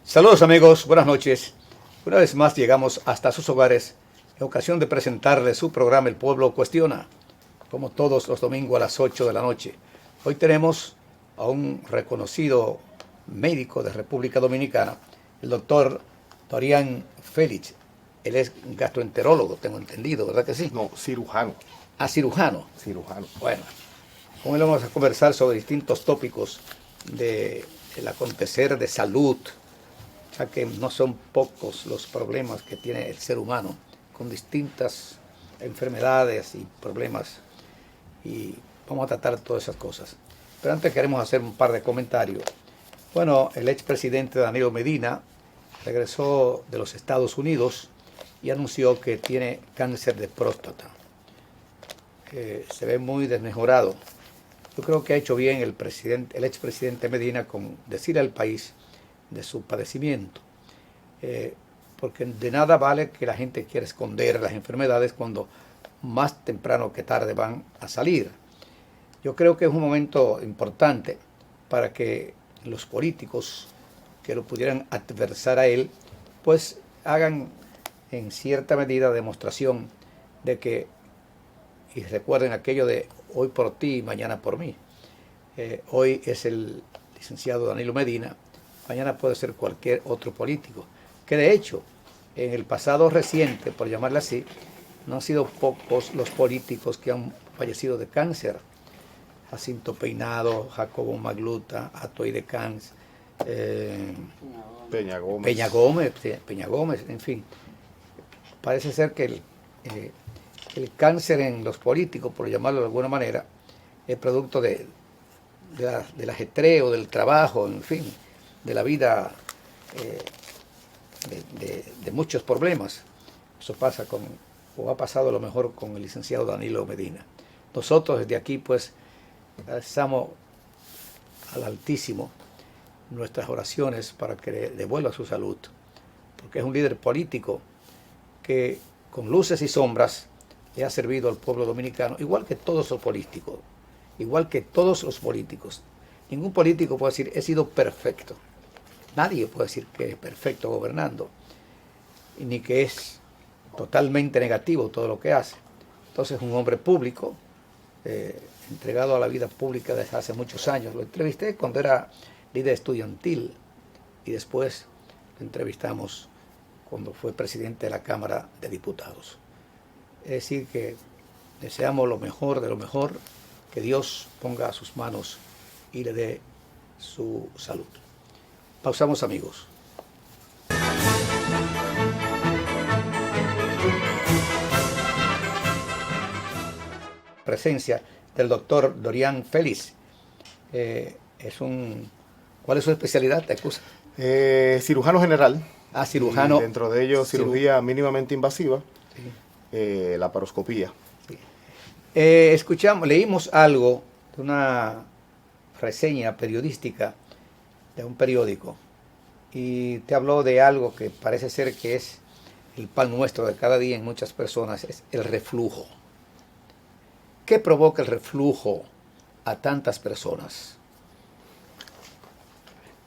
Saludos amigos, buenas noches. Una vez más llegamos hasta sus hogares en ocasión de presentarles su programa El Pueblo Cuestiona, como todos los domingos a las 8 de la noche. Hoy tenemos a un reconocido médico de República Dominicana, el doctor Dorian Félix. Él es gastroenterólogo, tengo entendido, ¿verdad que sí? No, cirujano. Ah, cirujano. Cirujano. Bueno, con él vamos a conversar sobre distintos tópicos del acontecer de salud, ya que no son pocos los problemas que tiene el ser humano con distintas enfermedades y problemas, y vamos a tratar todas esas cosas. Pero antes queremos hacer un par de comentarios. Bueno, el expresidente Danilo Medina regresó de los Estados Unidos y anunció que tiene cáncer de próstata. Se ve muy desmejorado. Yo creo que ha hecho bien el expresidente Medina con decir al país de su padecimiento, porque de nada vale que la gente quiera esconder las enfermedades cuando más temprano que tarde van a salir. Yo creo que es un momento importante para que los políticos que lo pudieran adversar a él, pues hagan en cierta medida demostración de que, y recuerden aquello de hoy por ti y mañana por mí. Hoy es el licenciado Danilo Medina, mañana puede ser cualquier otro político, que de hecho, en el pasado reciente, por llamarle así, no han sido pocos los políticos que han fallecido de cáncer. Jacinto Peinado, Jacobo Magluta, Atoy de Cans, Peña Gómez. Peña Gómez, en fin. Parece ser que el cáncer en los políticos, por llamarlo de alguna manera, es producto del ajetreo, del trabajo, en fin, de la vida, de muchos problemas. Eso pasa o ha pasado a lo mejor con el licenciado Danilo Medina. Nosotros desde aquí pues agradecemos al Altísimo nuestras oraciones para que le devuelva su salud, porque es un líder político que con luces y sombras le ha servido al pueblo dominicano, igual que todos los políticos, igual que todos los políticos. Ningún político puede decir, he sido perfecto. Nadie puede decir que es perfecto gobernando, ni que es totalmente negativo todo lo que hace. Entonces, un hombre público, entregado a la vida pública desde hace muchos años. Lo entrevisté cuando era líder estudiantil y después lo entrevistamos cuando fue presidente de la Cámara de Diputados. Es decir, que deseamos lo mejor de lo mejor, que Dios ponga a sus manos y le dé su salud. Pausamos, amigos. Presencia del doctor Dorian Félix. ¿Cuál es su especialidad? ¿Te acusa? Cirujano general. Ah, cirujano. Y dentro de ello, cirugía mínimamente invasiva, sí. Laparoscopía. Sí. Leímos algo de una reseña periodística de un periódico y te habló de algo que parece ser que es el pan nuestro de cada día en muchas personas, es el reflujo. ¿Qué provoca el reflujo a tantas personas?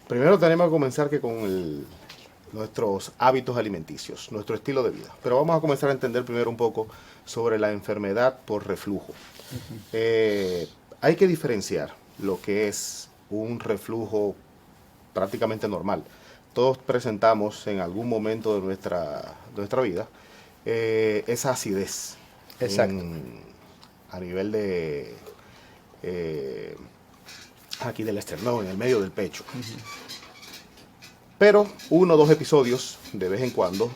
Primero tenemos que comenzar nuestros hábitos alimenticios, nuestro estilo de vida. Pero vamos a comenzar a entender primero un poco sobre la enfermedad por reflujo. Hay que diferenciar lo que es un reflujo prácticamente normal. Todos presentamos en algún momento de nuestra vida esa acidez. Exacto. A nivel de aquí del esternón, en el medio del pecho. Pero 1 o 2 episodios de vez en cuando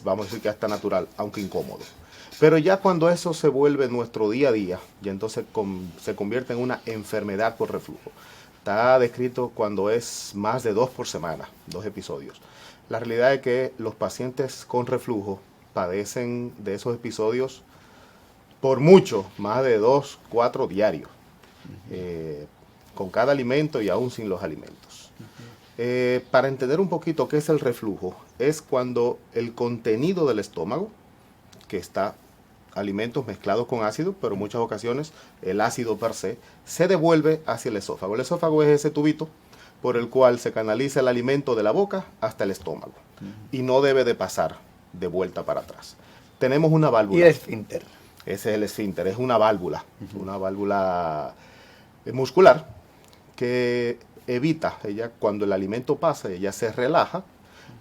vamos a decir que hasta natural, aunque incómodo. Pero ya cuando eso se vuelve nuestro día a día, ya entonces se convierte en una enfermedad por reflujo. Está descrito cuando es más de 2 por semana, 2 episodios. La realidad es que los pacientes con reflujo padecen de esos episodios por mucho, más de 2, 4 diarios, con cada alimento y aún sin los alimentos. Para entender un poquito qué es el reflujo, es cuando el contenido del estómago, que está alimentos mezclados con ácido, pero en muchas ocasiones el ácido per se devuelve hacia el esófago. El esófago es ese tubito por el cual se canaliza el alimento de la boca hasta el estómago. Y no debe de pasar de vuelta para atrás. Tenemos una válvula. ¿Y el esfínter? Ese es el esfínter, es una válvula muscular que evita, ella cuando el alimento pasa, ella se relaja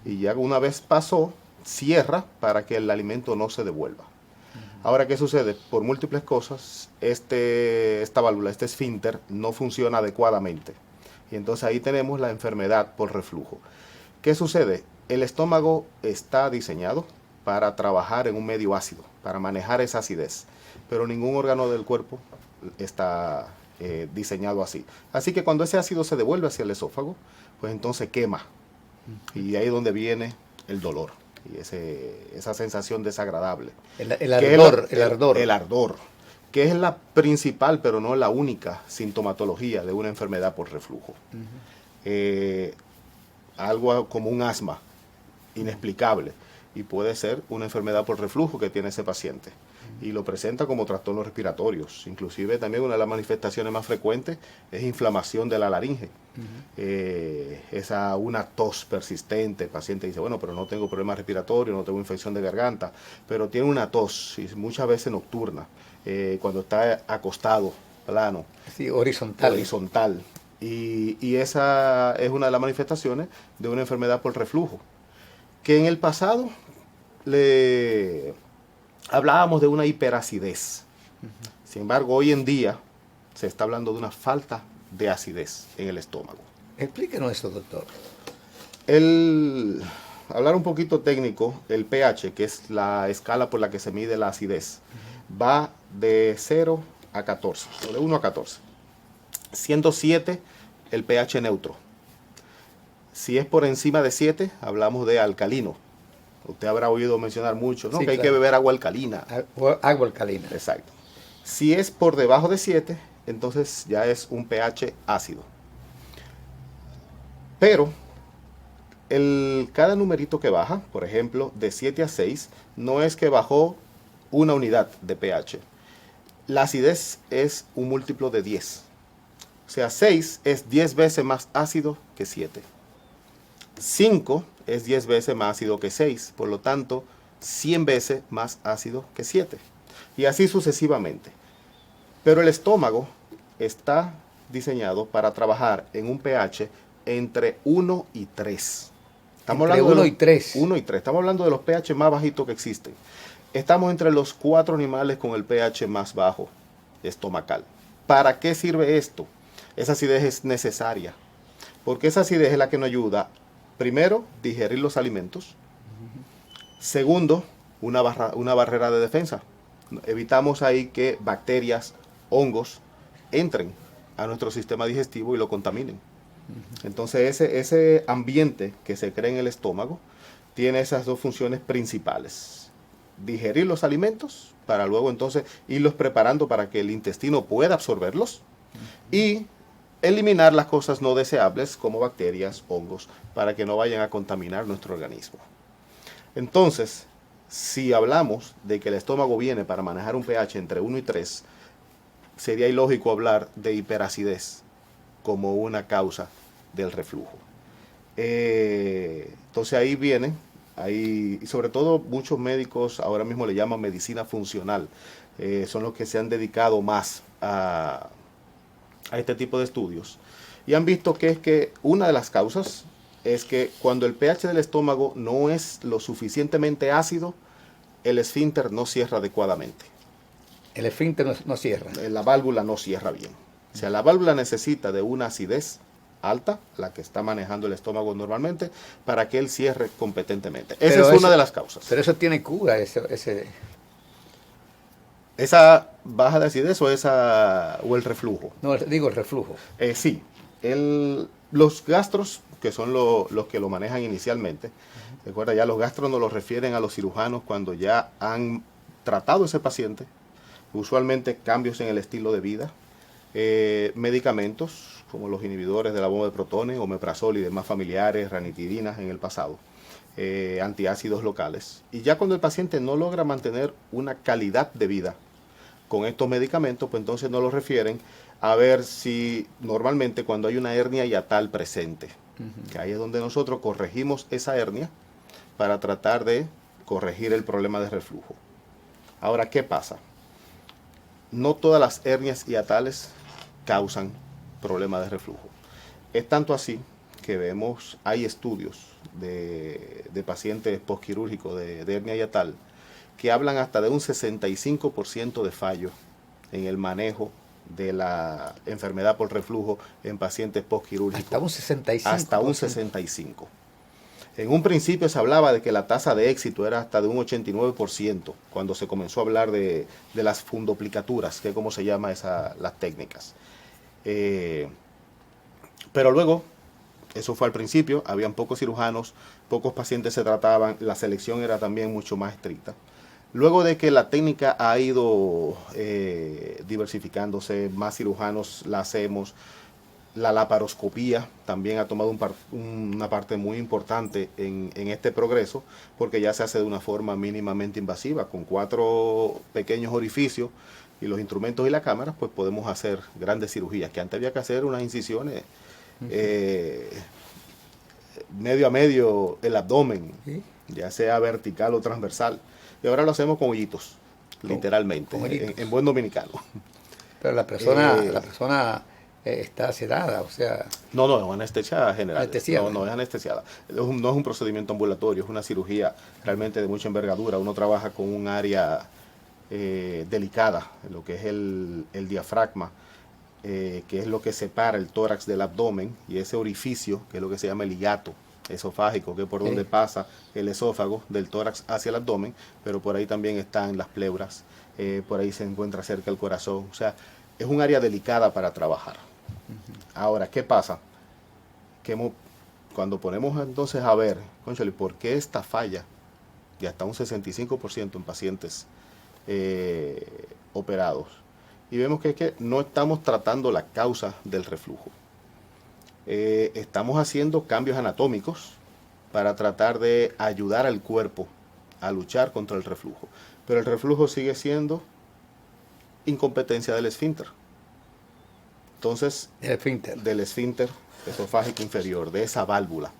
y ya una vez pasó, cierra para que el alimento no se devuelva. Ahora, ¿qué sucede? Por múltiples cosas, esta válvula, este esfínter, no funciona adecuadamente. Y entonces ahí tenemos la enfermedad por reflujo. ¿Qué sucede? El estómago está diseñado para trabajar en un medio ácido, para manejar esa acidez. Pero ningún órgano del cuerpo está diseñado así. Así que cuando ese ácido se devuelve hacia el esófago, pues entonces quema. Y ahí es donde viene el dolor. Y esa sensación desagradable. El ardor. El ardor, que es la principal, pero no la única sintomatología de una enfermedad por reflujo. Algo como un asma inexplicable, y puede ser una enfermedad por reflujo que tiene ese paciente. Y lo presenta como trastornos respiratorios. Inclusive también una de las manifestaciones más frecuentes es inflamación de la laringe. Una tos persistente. El paciente dice, bueno, pero no tengo problemas respiratorios, no tengo infección de garganta, pero tiene una tos, y muchas veces nocturna, cuando está acostado, plano. Sí, horizontal. Horizontal. Y esa es una de las manifestaciones de una enfermedad por reflujo. Que en el pasado hablábamos de una hiperacidez. Sin embargo, hoy en día se está hablando de una falta de acidez en el estómago. Explíquenos eso, doctor. Hablar un poquito técnico, el pH, que es la escala por la que se mide la acidez, va de 0 a 14, o de 1 a 14. Siendo 7 el pH neutro. Si es por encima de 7, hablamos de alcalino. Usted habrá oído mencionar mucho, ¿no? Sí, que hay claro. que beber agua alcalina. Agua alcalina. Exacto. Si es por debajo de 7, entonces ya es un pH ácido. Pero cada numerito que baja, por ejemplo, de 7 a 6, no es que bajó una unidad de pH. La acidez es un múltiplo de 10. O sea, 6 es 10 veces más ácido que 7. 5 es 10 veces más ácido que 6, por lo tanto, 100 veces más ácido que 7. Y así sucesivamente. Pero el estómago está diseñado para trabajar en un pH entre 1 y 3. Estamos Entre hablando 1 y 3. 1 y 3. Estamos hablando de los pH más bajitos que existen. Estamos entre los 4 animales con el pH más bajo estomacal. ¿Para qué sirve esto? Esa acidez es necesaria, porque esa acidez es la que nos ayuda, primero, digerir los alimentos. Segundo, una barrera de defensa. Evitamos ahí que bacterias, hongos, entren a nuestro sistema digestivo y lo contaminen. Entonces ese ambiente que se crea en el estómago tiene esas dos funciones principales. Digerir los alimentos para luego entonces irlos preparando para que el intestino pueda absorberlos y eliminar las cosas no deseables como bacterias, hongos, para que no vayan a contaminar nuestro organismo. Entonces, si hablamos de que el estómago viene para manejar un pH entre 1 y 3, sería ilógico hablar de hiperacidez como una causa del reflujo. Entonces ahí viene, y sobre todo muchos médicos ahora mismo le llaman medicina funcional, son los que se han dedicado más a este tipo de estudios, y han visto que es que una de las causas es que cuando el pH del estómago no es lo suficientemente ácido, el esfínter no cierra adecuadamente. El esfínter no cierra. La válvula no cierra bien. O sea, la válvula necesita de una acidez alta, la que está manejando el estómago normalmente, para que él cierre competentemente. Esa es una de las causas. Pero eso tiene cura, ¿Esa baja de acidez o el reflujo? No, digo el reflujo. Sí. Los gastros, que son los que lo manejan inicialmente, recuerda, ya los gastros nos los refieren a los cirujanos cuando ya han tratado a ese paciente, usualmente cambios en el estilo de vida, medicamentos como los inhibidores de la bomba de protones, omeprazol y demás familiares, ranitidinas en el pasado, antiácidos locales. Y ya cuando el paciente no logra mantener una calidad de vida, con estos medicamentos, pues entonces nos los refieren a ver si normalmente cuando hay una hernia hiatal presente, que ahí es donde nosotros corregimos esa hernia para tratar de corregir el problema de reflujo. Ahora, ¿qué pasa? No todas las hernias hiatales causan problemas de reflujo. Es tanto así que vemos, hay estudios de pacientes postquirúrgicos de hernia hiatal que hablan hasta de un 65% de fallo en el manejo de la enfermedad por reflujo en pacientes postquirúrgicos. Hasta un 65%. Hasta un 65%. En un principio se hablaba de que la tasa de éxito era hasta de un 89% cuando se comenzó a hablar de las fundoplicaturas, que es como se llama las técnicas. Pero luego, eso fue al principio, habían pocos cirujanos, pocos pacientes se trataban, la selección era también mucho más estricta. Luego de que la técnica ha ido diversificándose, más cirujanos la hacemos, la laparoscopía también ha tomado una parte muy importante en este progreso, porque ya se hace de una forma mínimamente invasiva, con 4 pequeños orificios y los instrumentos y la cámara, pues podemos hacer grandes cirugías, que antes había que hacer unas incisiones medio a medio el abdomen, ¿sí?, ya sea vertical o transversal, y ahora lo hacemos con hoyitos, literalmente, en buen dominicano. Pero la persona está sedada, o sea... No, es anestesia general. Anestesiada. No es anestesiada. No es un procedimiento ambulatorio, es una cirugía realmente de mucha envergadura. Uno trabaja con un área delicada, lo que es el diafragma, que es lo que separa el tórax del abdomen, y ese orificio, que es lo que se llama el hiato esofágico, que es por donde pasa el esófago del tórax hacia el abdomen, pero por ahí también están las pleuras, por ahí se encuentra cerca el corazón. O sea, es un área delicada para trabajar. Ahora, ¿qué pasa? Que cuando ponemos entonces a ver, cónchale, ¿por qué esta falla de hasta un 65% en pacientes operados? Y vemos que es que no estamos tratando la causa del reflujo. Estamos haciendo cambios anatómicos para tratar de ayudar al cuerpo a luchar contra el reflujo. Pero el reflujo sigue siendo incompetencia del esfínter. Entonces, del esfínter esofágico inferior, de esa válvula,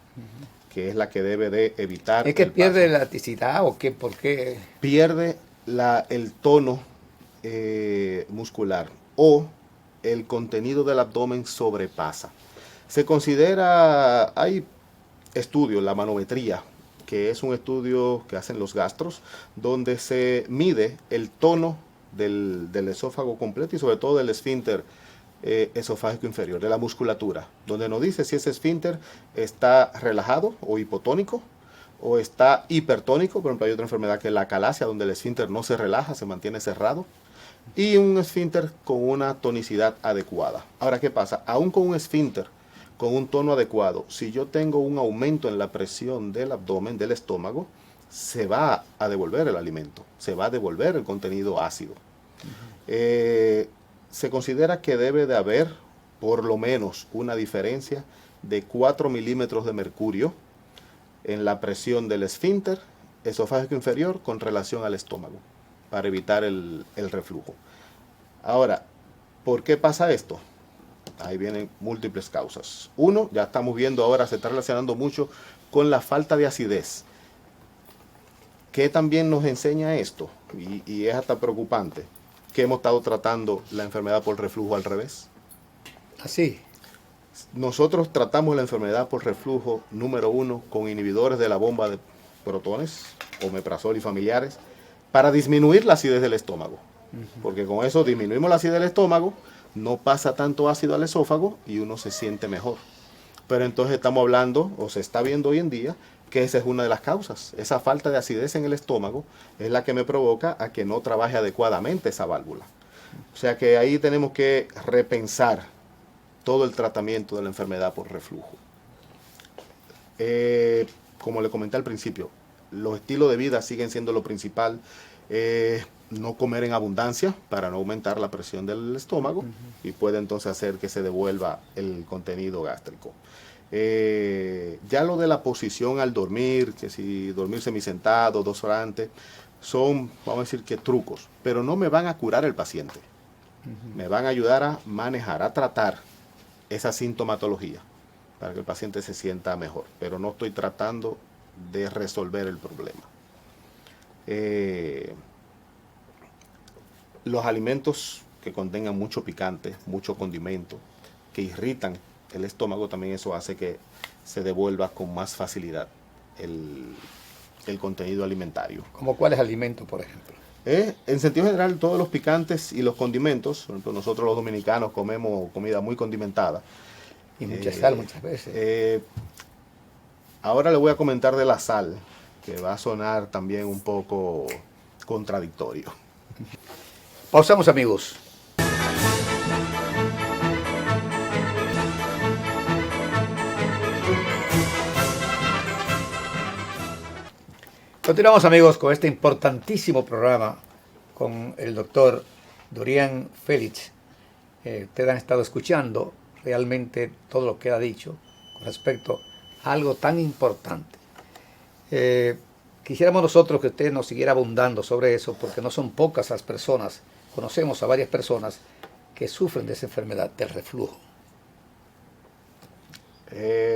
que es la que debe de evitar. ¿Es que pierde elasticidad o qué? ¿Por qué? Pierde el tono muscular, o el contenido del abdomen sobrepasa. Se considera, hay estudios, la manometría, que es un estudio que hacen los gastros, donde se mide el tono del esófago completo y sobre todo del esfínter esofágico inferior, de la musculatura, donde nos dice si ese esfínter está relajado o hipotónico o está hipertónico. Por ejemplo, hay otra enfermedad que es la acalasia, donde el esfínter no se relaja, se mantiene cerrado, y un esfínter con una tonicidad adecuada. Ahora, ¿qué pasa? Aún con un esfínter con un tono adecuado, si yo tengo un aumento en la presión del abdomen, del estómago, se va a devolver el alimento, se va a devolver el contenido ácido. Se considera que debe de haber por lo menos una diferencia de 4 milímetros de mercurio en la presión del esfínter esofágico inferior con relación al estómago, para evitar el reflujo. Ahora, ¿por qué pasa esto? Ahí vienen múltiples causas. Uno, ya estamos viendo ahora, se está relacionando mucho con la falta de acidez. ¿Qué también nos enseña esto? Y es hasta preocupante, que hemos estado tratando la enfermedad por reflujo al revés. Así. Nosotros tratamos la enfermedad por reflujo número 1 con inhibidores de la bomba de protones, omeprazol y familiares, para disminuir la acidez del estómago. Porque con eso disminuimos la acidez del estómago, no pasa tanto ácido al esófago y uno se siente mejor. Pero entonces estamos hablando, o se está viendo hoy en día, que esa es una de las causas. Esa falta de acidez en el estómago es la que me provoca a que no trabaje adecuadamente esa válvula. O sea que ahí tenemos que repensar todo el tratamiento de la enfermedad por reflujo. Como le comenté al principio, los estilos de vida siguen siendo lo principal. No comer en abundancia para no aumentar la presión del estómago y puede entonces hacer que se devuelva el contenido gástrico. Ya lo de la posición al dormir, que si dormir semisentado, 2 horas antes, son, vamos a decir que trucos, pero no me van a curar el paciente. Me van a ayudar a manejar, a tratar esa sintomatología para que el paciente se sienta mejor, pero no estoy tratando de resolver el problema. Los alimentos que contengan mucho picante, mucho condimento, que irritan el estómago, también eso hace que se devuelva con más facilidad el contenido alimentario. ¿Como cuáles alimentos, por ejemplo? En sentido general, todos los picantes y los condimentos, por ejemplo, nosotros los dominicanos comemos comida muy condimentada. Y mucha sal muchas veces. Ahora le voy a comentar de la sal, que va a sonar también un poco contradictorio. Pausamos, amigos. Continuamos, amigos, con este importantísimo programa con el doctor Dorian Félix. Ustedes han estado escuchando realmente todo lo que ha dicho con respecto a algo tan importante. Quisiéramos nosotros que usted nos siguiera abundando sobre eso, porque no son pocas las personas, conocemos a varias personas que sufren de esa enfermedad del reflujo.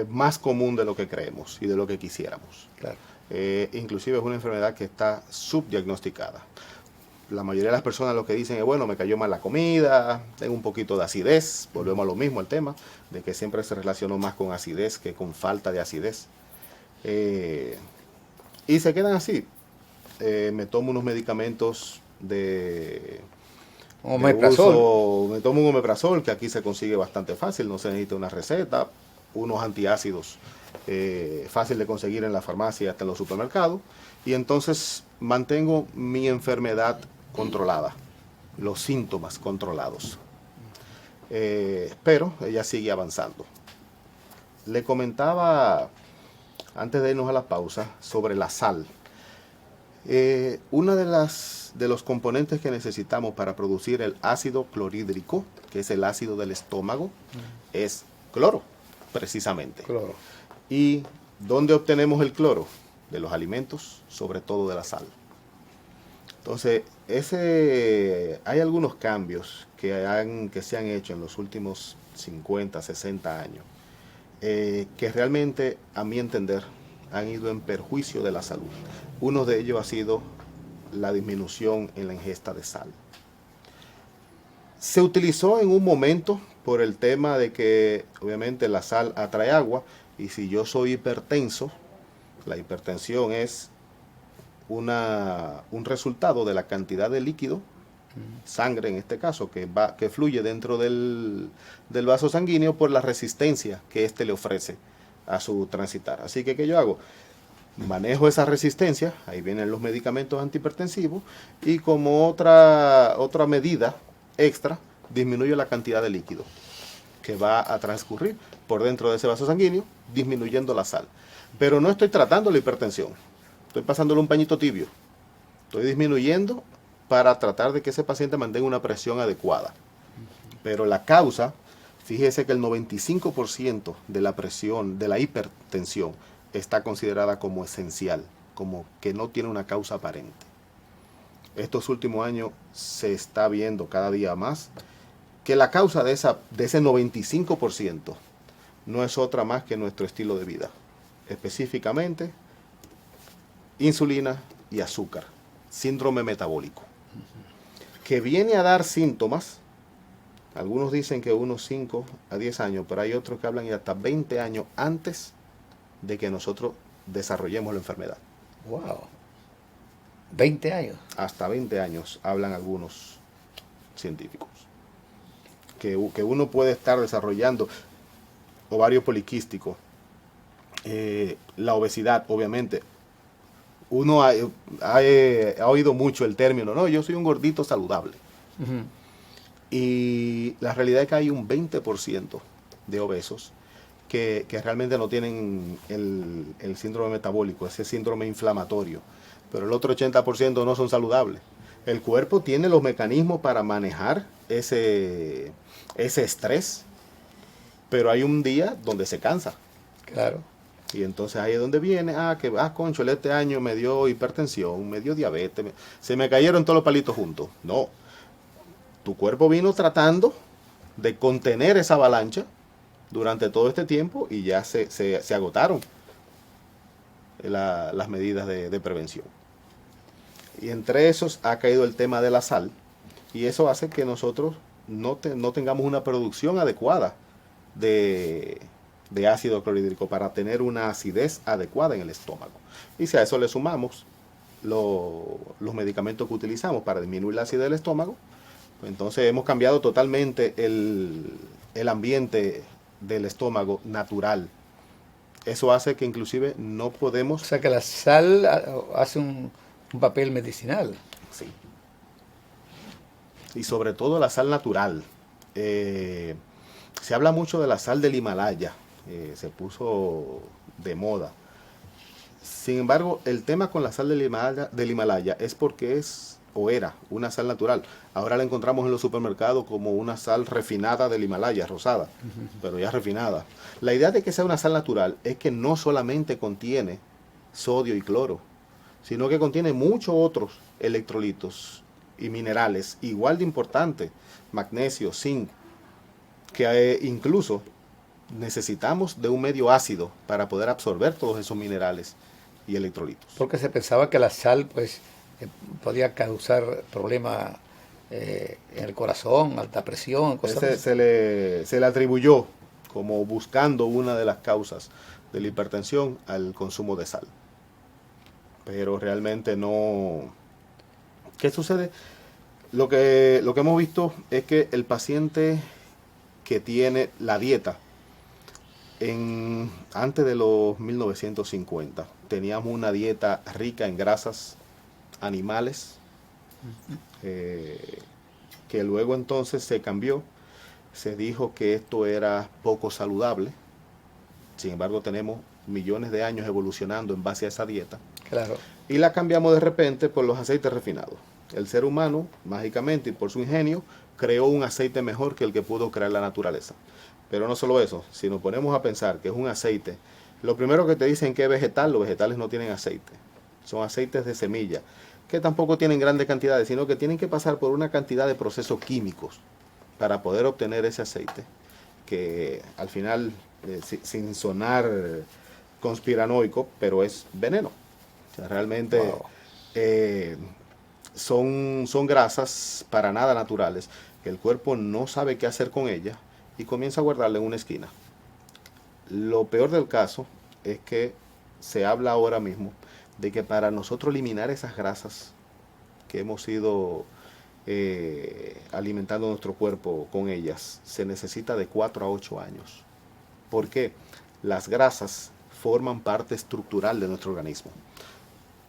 Más común de lo que creemos y de lo que quisiéramos. Claro. Inclusive es una enfermedad que está subdiagnosticada. La mayoría de las personas lo que dicen es, bueno, me cayó mal la comida, tengo un poquito de acidez, volvemos a lo mismo, al tema, de que siempre se relacionó más con acidez que con falta de acidez. Y se quedan así. Me tomo unos medicamentos de uso, me tomo un omeprazol, que aquí se consigue bastante fácil, no se necesita una receta, unos antiácidos fácil de conseguir en la farmacia, hasta en los supermercados, y entonces mantengo mi enfermedad controlada, los síntomas controlados. Pero ella sigue avanzando. Le comentaba, antes de irnos a la pausa, sobre la sal. Una de los componentes que necesitamos para producir el ácido clorhídrico, que es el ácido del estómago, es cloro, precisamente. Cloro. ¿Y dónde obtenemos el cloro? De los alimentos, sobre todo de la sal. Entonces, hay algunos cambios que se han hecho en los últimos 50, 60 años, que realmente, a mi entender, han ido en perjuicio de la salud. Uno de ellos ha sido la disminución en la ingesta de sal. Se utilizó en un momento por el tema de que obviamente la sal atrae agua, y si yo soy hipertenso, la hipertensión es un resultado de la cantidad de líquido, sangre en este caso, que fluye dentro del vaso sanguíneo por la resistencia que éste le ofrece a su transitar. Así que, ¿qué yo hago? Manejo esa resistencia, ahí vienen los medicamentos antihipertensivos, y como otra medida extra, disminuyo la cantidad de líquido que va a transcurrir por dentro de ese vaso sanguíneo, disminuyendo la sal. Pero no estoy tratando la hipertensión, estoy pasándole un pañito tibio, estoy disminuyendo para tratar de que ese paciente mantenga una presión adecuada. Pero la causa, fíjese que el 95% de la presión, de la hipertensión, está considerada como esencial, como que no tiene una causa aparente. Estos últimos años se está viendo cada día más que la causa de ese 95% no es otra más que nuestro estilo de vida. Específicamente, insulina y azúcar, síndrome metabólico, que viene a dar síntomas. Algunos dicen que unos 5 a 10 años, pero hay otros que hablan de hasta 20 años antes de que nosotros desarrollemos la enfermedad. ¡Wow! 20 años. Hasta 20 años hablan algunos científicos. Que uno puede estar desarrollando ovario poliquístico, la obesidad, obviamente. Uno ha oído mucho el término, no, yo soy un gordito saludable. Y la realidad es que hay un 20% de obesos que realmente no tienen el síndrome metabólico, ese síndrome inflamatorio. Pero el otro 80% no son saludables. El cuerpo tiene los mecanismos para manejar ese estrés, pero hay un día donde se cansa. Claro. Y entonces ahí es donde viene, concho, este año me dio hipertensión, me dio diabetes, se me cayeron todos los palitos juntos. No, tu cuerpo vino tratando de contener esa avalancha durante todo este tiempo y ya se agotaron las medidas de prevención. Y entre esos ha caído el tema de la sal, y eso hace que nosotros no tengamos una producción adecuada de ácido clorhídrico para tener una acidez adecuada en el estómago. Y si a eso le sumamos los medicamentos que utilizamos para disminuir la acidez del estómago, pues entonces hemos cambiado totalmente el ambiente del estómago natural. Eso hace que inclusive no podemos... O sea que la sal hace un papel medicinal. Sí. Y sobre todo la sal natural. Se habla mucho de la sal del Himalaya. Se puso de moda. Sin embargo, el tema con la sal del Himalaya es porque era una sal natural. Ahora la encontramos en los supermercados como una sal refinada del Himalaya, rosada, pero ya refinada. La idea de que sea una sal natural es que no solamente contiene sodio y cloro, sino que contiene muchos otros electrolitos y minerales igual de importantes, magnesio, zinc, que incluso necesitamos de un medio ácido para poder absorber todos esos minerales y electrolitos. Porque se pensaba que la sal pues podía causar problemas en el corazón, alta presión, cosas así. Se le atribuyó como buscando una de las causas de la hipertensión al consumo de sal. Pero realmente no. ¿Qué sucede? Lo que hemos visto es que el paciente que tiene la dieta antes de los 1950 teníamos una dieta rica en grasas animales, que luego entonces se cambió, se dijo que esto era poco saludable. Sin embargo, tenemos millones de años evolucionando en base a esa dieta. Claro. Y la cambiamos de repente por los aceites refinados. El ser humano, mágicamente y por su ingenio, creó un aceite mejor que el que pudo crear la naturaleza. Pero no solo eso, si nos ponemos a pensar que es un aceite, lo primero que te dicen que es vegetal, los vegetales no tienen aceite. Son aceites de semilla, que tampoco tienen grandes cantidades, sino que tienen que pasar por una cantidad de procesos químicos para poder obtener ese aceite, que al final, sin sonar conspiranoico, pero es veneno. O sea, realmente son grasas para nada naturales, que el cuerpo no sabe qué hacer con ellas y comienza a guardarla en una esquina. Lo peor del caso es que se habla ahora mismo de que para nosotros eliminar esas grasas que hemos ido alimentando nuestro cuerpo con ellas, se necesita de 4 a 8 años. ¿Por qué? Las grasas forman parte estructural de nuestro organismo.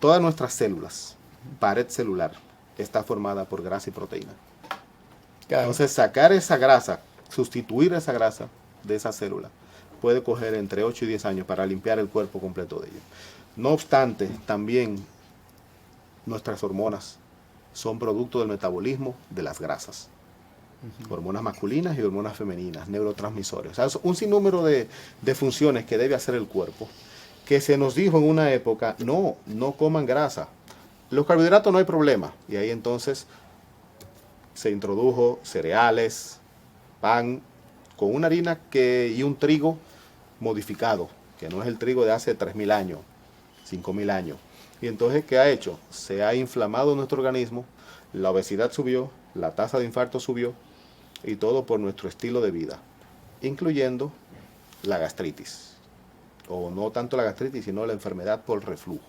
Todas nuestras células, pared celular, está formada por grasa y proteína. Claro. Entonces, sacar esa grasa, sustituir esa grasa de esa célula, puede coger entre 8 y 10 años para limpiar el cuerpo completo de ello. No obstante, también nuestras hormonas son producto del metabolismo de las grasas. Hormonas masculinas y hormonas femeninas, neurotransmisores. O sea, es un sinnúmero de funciones que debe hacer el cuerpo, que se nos dijo en una época, no coman grasa. Los carbohidratos no hay problema. Y ahí entonces se introdujo cereales, pan, con una harina y un trigo modificado, que no es el trigo de hace 3.000 años, 5.000 años. Y entonces, ¿qué ha hecho? Se ha inflamado nuestro organismo, la obesidad subió, la tasa de infarto subió, y todo por nuestro estilo de vida, incluyendo la gastritis. O no tanto la gastritis, sino la enfermedad por reflujo.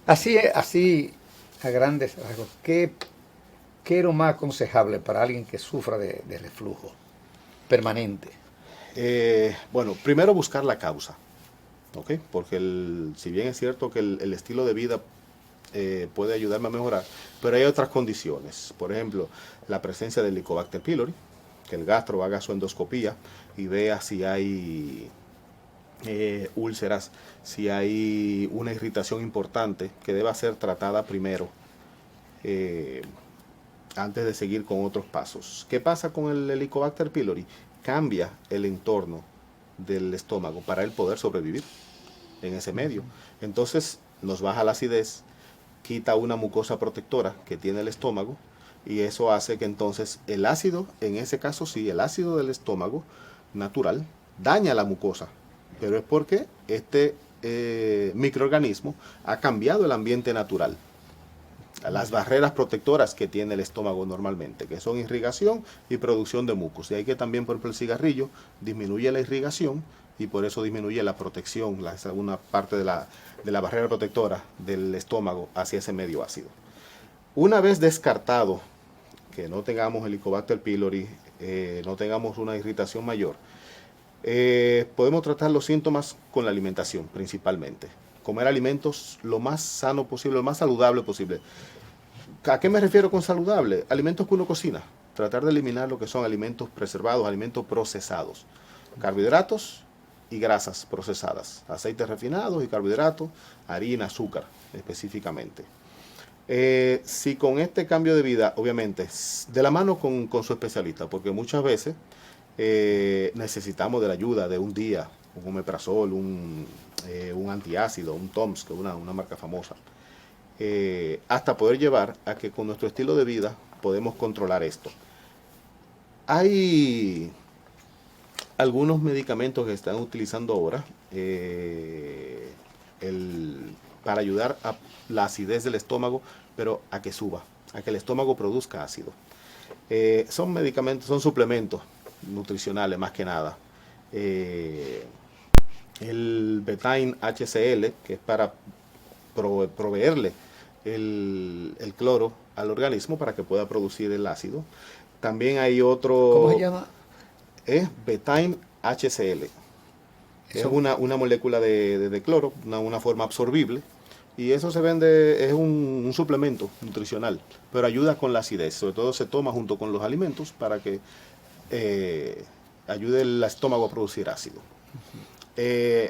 Así a grandes rasgos, ¿qué es lo más aconsejable para alguien que sufra de reflujo permanente? Bueno, primero buscar la causa, ¿okay? Porque si bien es cierto que el estilo de vida puede ayudarme a mejorar, pero hay otras condiciones. Por ejemplo, la presencia del Helicobacter pylori, que el gastro haga su endoscopía y vea si hay úlceras, si hay una irritación importante que deba ser tratada primero, antes de seguir con otros pasos. ¿Qué pasa con el Helicobacter pylori? Cambia el entorno del estómago para él poder sobrevivir en ese medio. Entonces nos baja la acidez, quita una mucosa protectora que tiene el estómago, y eso hace que entonces el ácido, en ese caso sí, el ácido del estómago natural daña la mucosa, pero es porque este microorganismo ha cambiado el ambiente natural, las barreras protectoras que tiene el estómago normalmente, que son irrigación y producción de mucos. Y hay que también, por ejemplo, el cigarrillo disminuye la irrigación y por eso disminuye la protección, una parte de la barrera protectora del estómago hacia ese medio ácido. Una vez descartado que no tengamos Helicobacter pylori, no tengamos una irritación mayor, podemos tratar los síntomas con la alimentación principalmente. Comer alimentos lo más sano posible, lo más saludable posible. ¿A qué me refiero con saludable? Alimentos que uno cocina. Tratar de eliminar lo que son alimentos preservados, alimentos procesados. Carbohidratos y grasas procesadas. Aceites refinados y carbohidratos, harina, azúcar específicamente. Si con este cambio de vida, obviamente, de la mano con su especialista, porque muchas veces necesitamos de la ayuda de un día, un omeprazol, un antiácido, un TOMS, que es una marca famosa, hasta poder llevar a que con nuestro estilo de vida podemos controlar esto. Hay algunos medicamentos que están utilizando ahora para ayudar a la acidez del estómago, pero a que suba, a que el estómago produzca ácido. Son medicamentos, son suplementos nutricionales más que nada. El Betaine HCl, que es para proveerle el cloro al organismo para que pueda producir el ácido. También hay otro... ¿Cómo se llama? Es Betaine HCl. Es una molécula de cloro, una forma absorbible. Y eso se vende, es un suplemento nutricional, pero ayuda con la acidez. Sobre todo se toma junto con los alimentos para que ayude el estómago a producir ácido.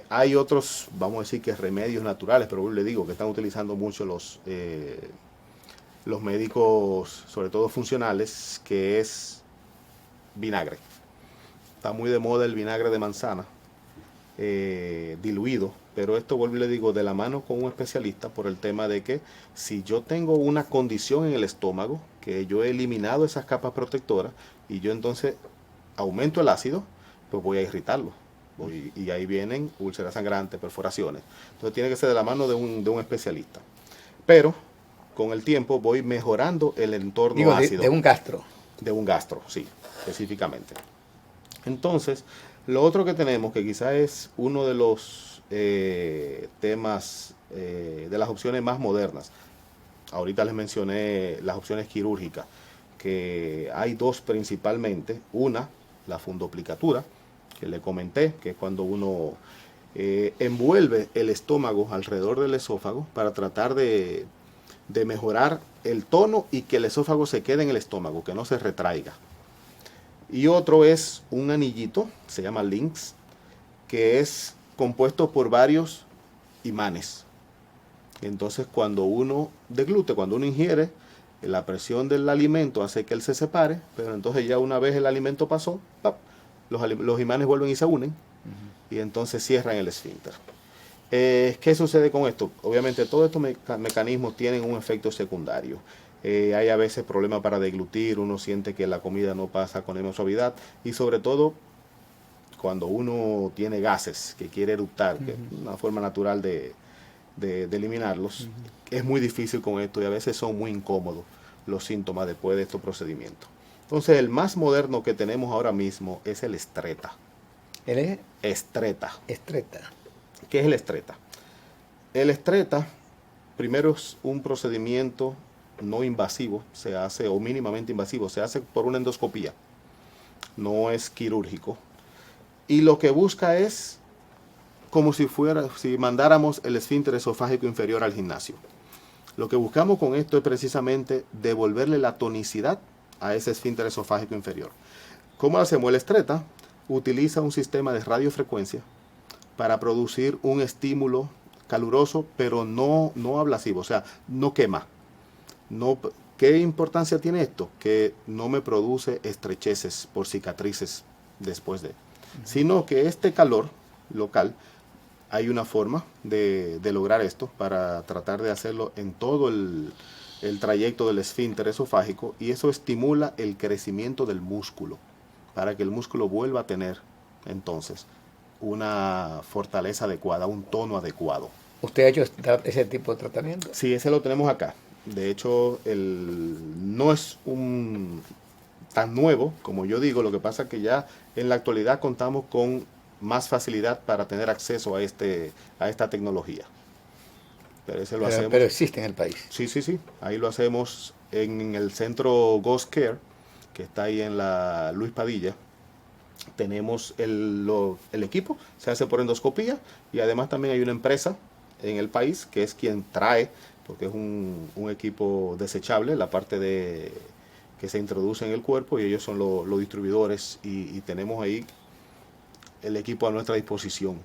Hay otros, vamos a decir que remedios naturales, pero le digo que están utilizando mucho los médicos, sobre todo funcionales, que es vinagre. Está muy de moda el vinagre de manzana, diluido, pero esto, vuelvo y le digo, de la mano con un especialista, por el tema de que si yo tengo una condición en el estómago, que yo he eliminado esas capas protectoras, y yo entonces aumento el ácido, pues voy a irritarlo. Y ahí vienen úlceras sangrantes, perforaciones. Entonces tiene que ser de la mano de un especialista. Pero con el tiempo voy mejorando el entorno ácido. De un gastro. De un gastro, sí, específicamente. Entonces, lo otro que tenemos, que quizás es uno de los temas, de las opciones más modernas. Ahorita les mencioné las opciones quirúrgicas, que hay dos principalmente. Una, la fundoplicatura, que le comenté, que es cuando uno envuelve el estómago alrededor del esófago para tratar de mejorar el tono y que el esófago se quede en el estómago, que no se retraiga. Y otro es un anillito, se llama LINX, que es compuesto por varios imanes. Entonces cuando uno deglute, cuando uno ingiere, la presión del alimento hace que él se separe, pero entonces ya una vez el alimento pasó, ¡pap!, los imanes vuelven y se unen, y entonces cierran el esfínter. ¿Qué sucede con esto? Obviamente todos estos mecanismos tienen un efecto secundario. Hay a veces problemas para deglutir, uno siente que la comida no pasa con la misma suavidad, y sobre todo cuando uno tiene gases que quiere eructar, que es una forma natural de eliminarlos, es muy difícil con esto y a veces son muy incómodos los síntomas después de estos procedimientos. Entonces el más moderno que tenemos ahora mismo es el Stretta. ¿El es? Stretta. Stretta. ¿Qué es el Stretta? El Stretta, primero, es un procedimiento no invasivo, se hace, o mínimamente invasivo, se hace por una endoscopía, no es quirúrgico. Y lo que busca es como si mandáramos el esfínter esofágico inferior al gimnasio. Lo que buscamos con esto es precisamente devolverle la tonicidad a ese esfínter esofágico inferior. ¿Cómo hacemos? El Stretta utiliza un sistema de radiofrecuencia para producir un estímulo caluroso, pero no ablasivo, o sea, no quema. ¿Qué importancia tiene esto? Que no me produce estrecheces por cicatrices después de. sino que este calor local, hay una forma de lograr esto para tratar de hacerlo en todo el trayecto del esfínter esofágico, y eso estimula el crecimiento del músculo para que el músculo vuelva a tener entonces una fortaleza adecuada, un tono adecuado. ¿Usted ha hecho ese tipo de tratamiento? Sí, ese lo tenemos acá. De hecho, no es tan nuevo como yo digo, lo que pasa es que ya en la actualidad contamos con más facilidad para tener acceso a esta tecnología. Pero existe en el país. Sí, sí, sí. Ahí lo hacemos en el centro Ghost Care, que está ahí en la Luis Padilla. Tenemos el equipo, se hace por endoscopía, y además también hay una empresa en el país que es quien trae, porque es un equipo desechable, la parte que se introduce en el cuerpo, y ellos son los distribuidores, y tenemos ahí el equipo a nuestra disposición.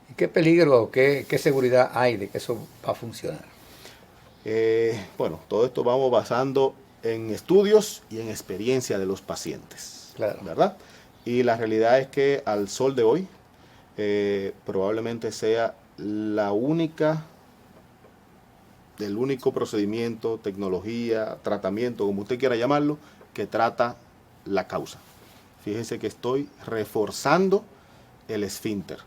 ¿Y qué peligro o qué seguridad hay de que eso va a funcionar? Bueno, todo esto vamos basando en estudios y en experiencia de los pacientes, claro, ¿verdad? Y la realidad es que al sol de hoy probablemente sea el único procedimiento, tecnología, tratamiento, como usted quiera llamarlo, que trata la causa. Fíjese que estoy reforzando el esfínter.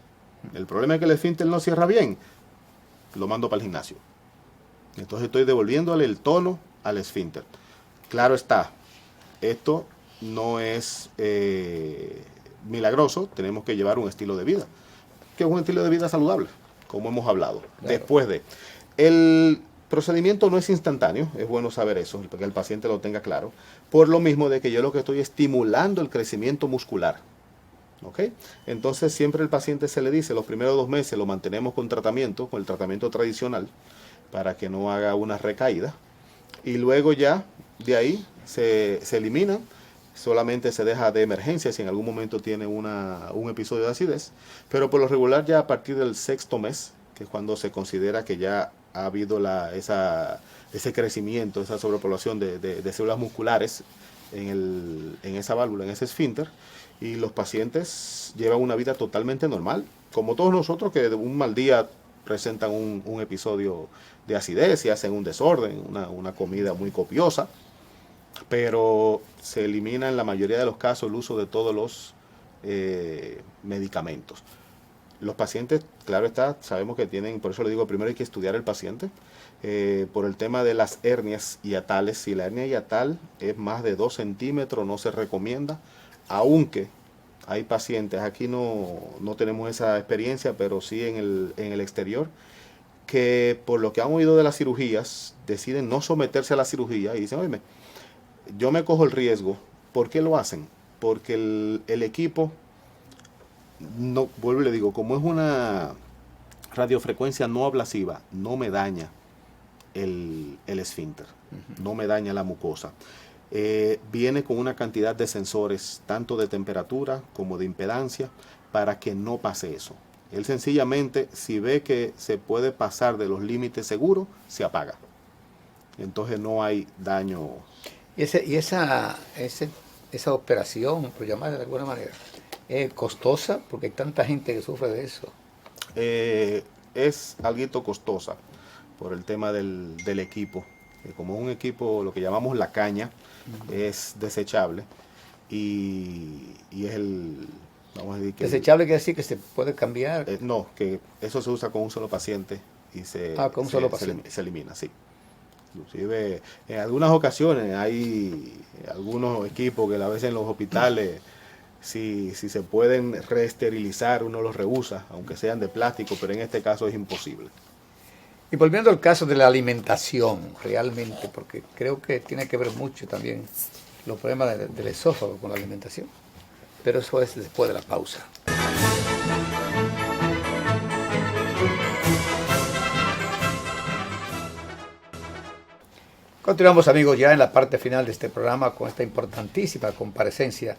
El problema es que el esfínter no cierra bien, lo mando para el gimnasio. Entonces estoy devolviéndole el tono al esfínter. Claro está, esto no es milagroso, tenemos que llevar un estilo de vida, que es un estilo de vida saludable, como hemos hablado. Claro. Después el procedimiento no es instantáneo, es bueno saber eso, para que el paciente lo tenga claro, por lo mismo de que yo lo que estoy estimulando el crecimiento muscular. ¿Ok? Entonces siempre el paciente se le dice, los primeros 2 meses lo mantenemos con tratamiento, con el tratamiento tradicional, para que no haga una recaída, y luego ya de ahí se elimina, solamente se deja de emergencia si en algún momento tiene un episodio de acidez, pero por lo regular ya a partir del 6º mes, que es cuando se considera que ya ha habido ese crecimiento, esa sobrepoblación de células musculares en esa válvula, en ese esfínter, y los pacientes llevan una vida totalmente normal, como todos nosotros que de un mal día presentan un episodio de acidez y hacen un desorden, una comida muy copiosa, pero se elimina en la mayoría de los casos el uso de todos los medicamentos. Los pacientes, claro está, sabemos que tienen, por eso le digo, primero hay que estudiar el paciente, por el tema de las hernias hiatales. Si la hernia hiatal es más de 2 centímetros, no se recomienda, aunque hay pacientes, aquí no tenemos esa experiencia, pero sí en el exterior, que por lo que han oído de las cirugías, deciden no someterse a la cirugía y dicen, oye, yo me cojo el riesgo. ¿Por qué lo hacen? Porque el equipo, no, vuelvo y le digo, como es una radiofrecuencia no ablasiva, no me daña el esfínter, no me daña la mucosa. Viene con una cantidad de sensores, tanto de temperatura como de impedancia, para que no pase eso. Él sencillamente, si ve que se puede pasar de los límites seguros, se apaga. Entonces no hay daño. Y esa operación, por llamarla de alguna manera, es costosa porque hay tanta gente que sufre de eso. Es algo costosa por el tema del equipo. Como es un equipo, lo que llamamos la caña, es desechable y es vamos a decir que desechable quiere decir que se puede cambiar. No, que eso se usa con un solo paciente y se elimina, sí. Inclusive en algunas ocasiones hay algunos equipos que a veces en los hospitales, si se pueden reesterilizar, uno los rehúsa, aunque sean de plástico, pero en este caso es imposible. Y volviendo al caso de la alimentación, realmente, porque creo que tiene que ver mucho también los problemas del esófago con la alimentación, pero eso es después de la pausa. Continuamos, amigos, ya en la parte final de este programa con esta importantísima comparecencia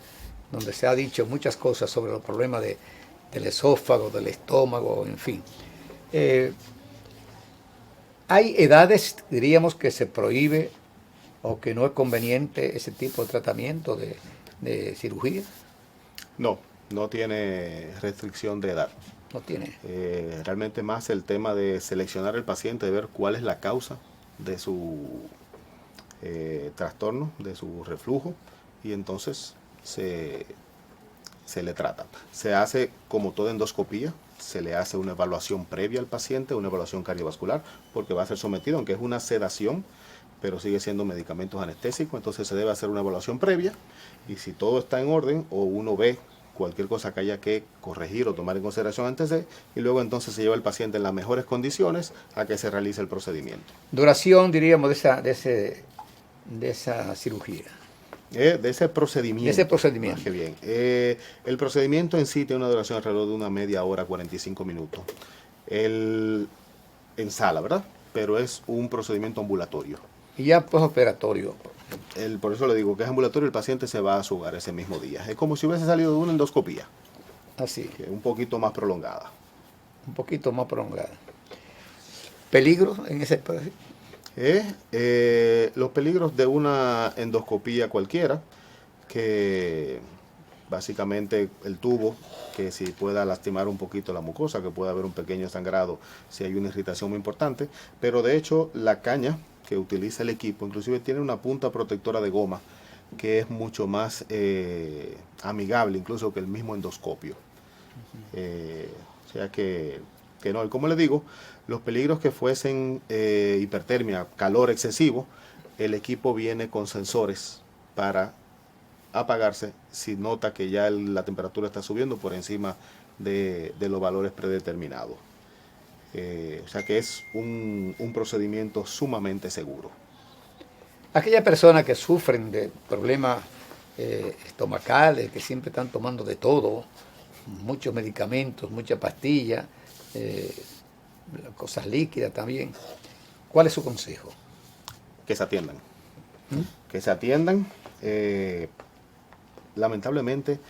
donde se ha dicho muchas cosas sobre los problemas del esófago, del estómago, en fin. ¿Hay edades, diríamos, que se prohíbe o que no es conveniente ese tipo de tratamiento de cirugía? No, No tiene restricción de edad. No tiene. Realmente más el tema de seleccionar el paciente, de ver cuál es la causa de su trastorno, de su reflujo, y entonces se le trata. Se hace, como toda endoscopía, se le hace una evaluación previa al paciente, una evaluación cardiovascular, porque va a ser sometido, aunque es una sedación, pero sigue siendo medicamentos anestésicos, entonces se debe hacer una evaluación previa, y si todo está en orden, o uno ve cualquier cosa que haya que corregir o tomar en consideración antes de, y luego entonces se lleva al paciente en las mejores condiciones a que se realice el procedimiento. Duración, diríamos, de esa cirugía. De ese procedimiento. De ese procedimiento. Qué bien. El procedimiento en sí tiene una duración alrededor de una media hora, 45 minutos. En sala, ¿verdad? Pero es un procedimiento ambulatorio. Y ya postoperatorio. Por eso le digo que es ambulatorio, el paciente se va a su hogar ese mismo día. Es como si hubiese salido de una endoscopía. Así. Que es un poquito más prolongada. Un poquito más prolongada. ¿Peligros en ese proceso? Los peligros de una endoscopía cualquiera, que básicamente el tubo, que si pueda lastimar un poquito la mucosa, que pueda haber un pequeño sangrado si hay una irritación muy importante, pero de hecho la caña que utiliza el equipo inclusive tiene una punta protectora de goma que es mucho más amigable incluso que el mismo endoscopio. O sea que no, y como le digo, los peligros que fuesen hipertermia, calor excesivo, el equipo viene con sensores para apagarse si nota que ya la temperatura está subiendo por encima de los valores predeterminados. O sea que es un procedimiento sumamente seguro. Aquellas personas que sufren de problemas estomacales, que siempre están tomando de todo, muchos medicamentos, muchas pastillas, cosas líquidas también, ¿cuál es su consejo? Que se atiendan. Que se atiendan. Lamentablemente,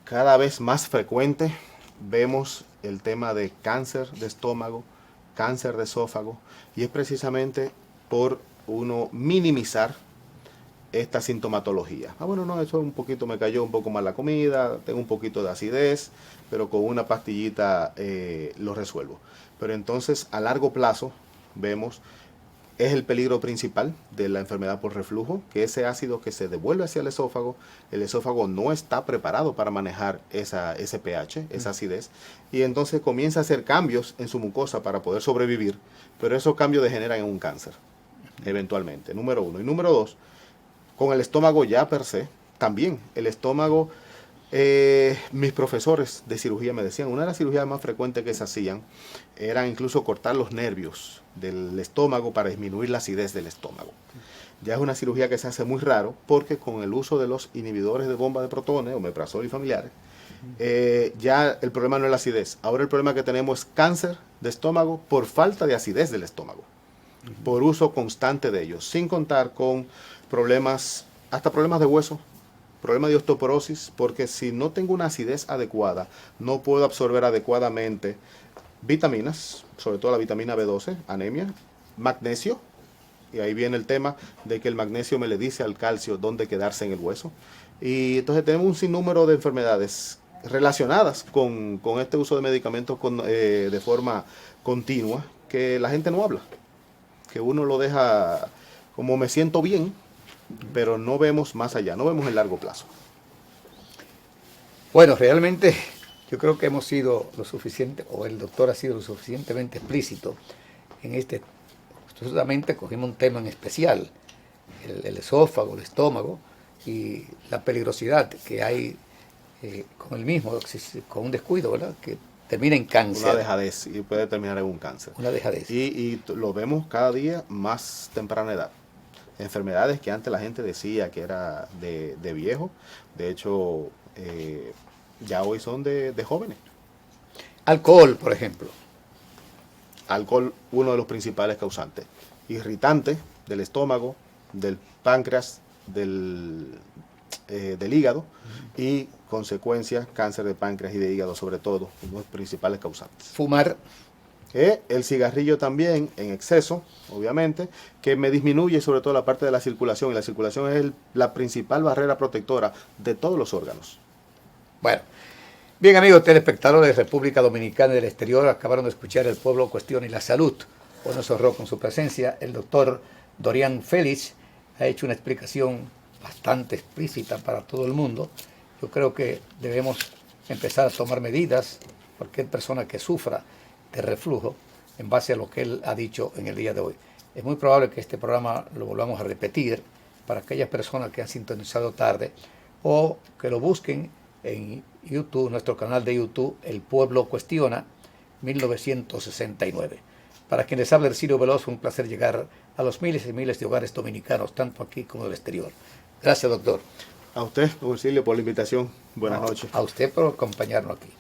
cada vez más frecuente vemos el tema de cáncer de estómago, cáncer de esófago, y es precisamente por uno minimizar esta sintomatología. Bueno, no, eso un poquito me cayó un poco mal la comida, tengo un poquito de acidez, pero con una pastillita lo resuelvo. Pero entonces a largo plazo vemos, es el peligro principal de la enfermedad por reflujo, que ese ácido que se devuelve hacia el esófago no está preparado para manejar ese pH, esa acidez, y entonces comienza a hacer cambios en su mucosa para poder sobrevivir, pero esos cambios degeneran en un cáncer, eventualmente, número uno. Y número dos, con el estómago ya per se, también el estómago, mis profesores de cirugía me decían, una de las cirugías más frecuentes que se hacían era incluso cortar los nervios del estómago para disminuir la acidez del estómago. Ya es una cirugía que se hace muy raro porque con el uso de los inhibidores de bomba de protones, omeprazol y familiares, ya el problema no es la acidez. Ahora el problema que tenemos es cáncer de estómago por falta de acidez del estómago, por uso constante de ellos, sin contar con problemas, hasta problemas de hueso, problemas de osteoporosis, porque si no tengo una acidez adecuada, no puedo absorber adecuadamente vitaminas, sobre todo la vitamina B12, anemia, magnesio, y ahí viene el tema de que el magnesio me le dice al calcio dónde quedarse en el hueso. Y entonces tenemos un sinnúmero de enfermedades relacionadas con este uso de medicamentos de forma continua, que la gente no habla, que uno lo deja como me siento bien, pero no vemos más allá, no vemos el largo plazo. Bueno, realmente yo creo que hemos sido lo suficiente, o el doctor ha sido lo suficientemente explícito en este. Justamente cogimos un tema en especial, el esófago, el estómago y la peligrosidad que hay con el mismo, con un descuido, ¿verdad? Que termina en cáncer. Una dejadez y puede terminar en un cáncer. Una dejadez. Y lo vemos cada día más temprana edad. Enfermedades que antes la gente decía que era de viejo, de hecho ya hoy son de jóvenes. Alcohol, por ejemplo. Alcohol, uno de los principales causantes. Irritante del estómago, del páncreas, del hígado y consecuencia cáncer de páncreas y de hígado sobre todo, uno de los principales causantes. Fumar. El cigarrillo también en exceso, obviamente, que me disminuye sobre todo la parte de la circulación, y la circulación es la principal barrera protectora de todos los órganos. Bueno, Bien, amigos telespectadores de República Dominicana y del exterior, acabaron de escuchar El Pueblo Cuestiona y la Salud. Hoy nos honró con su presencia el doctor Dorian Félix. Ha hecho una explicación bastante explícita para todo el mundo. Yo creo que debemos empezar a tomar medidas, cualquier persona que sufra de reflujo, en base a lo que él ha dicho en el día de hoy. Es muy probable que este programa lo volvamos a repetir para aquellas personas que han sintonizado tarde o que lo busquen en YouTube, nuestro canal de YouTube, El Pueblo Cuestiona, 1969. Para quien les habla Hercilio Veloso, un placer llegar a los miles y miles de hogares dominicanos, tanto aquí como del exterior. Gracias, doctor. A usted, don Hercilio, por la invitación. Buenas noches. A usted por acompañarnos aquí.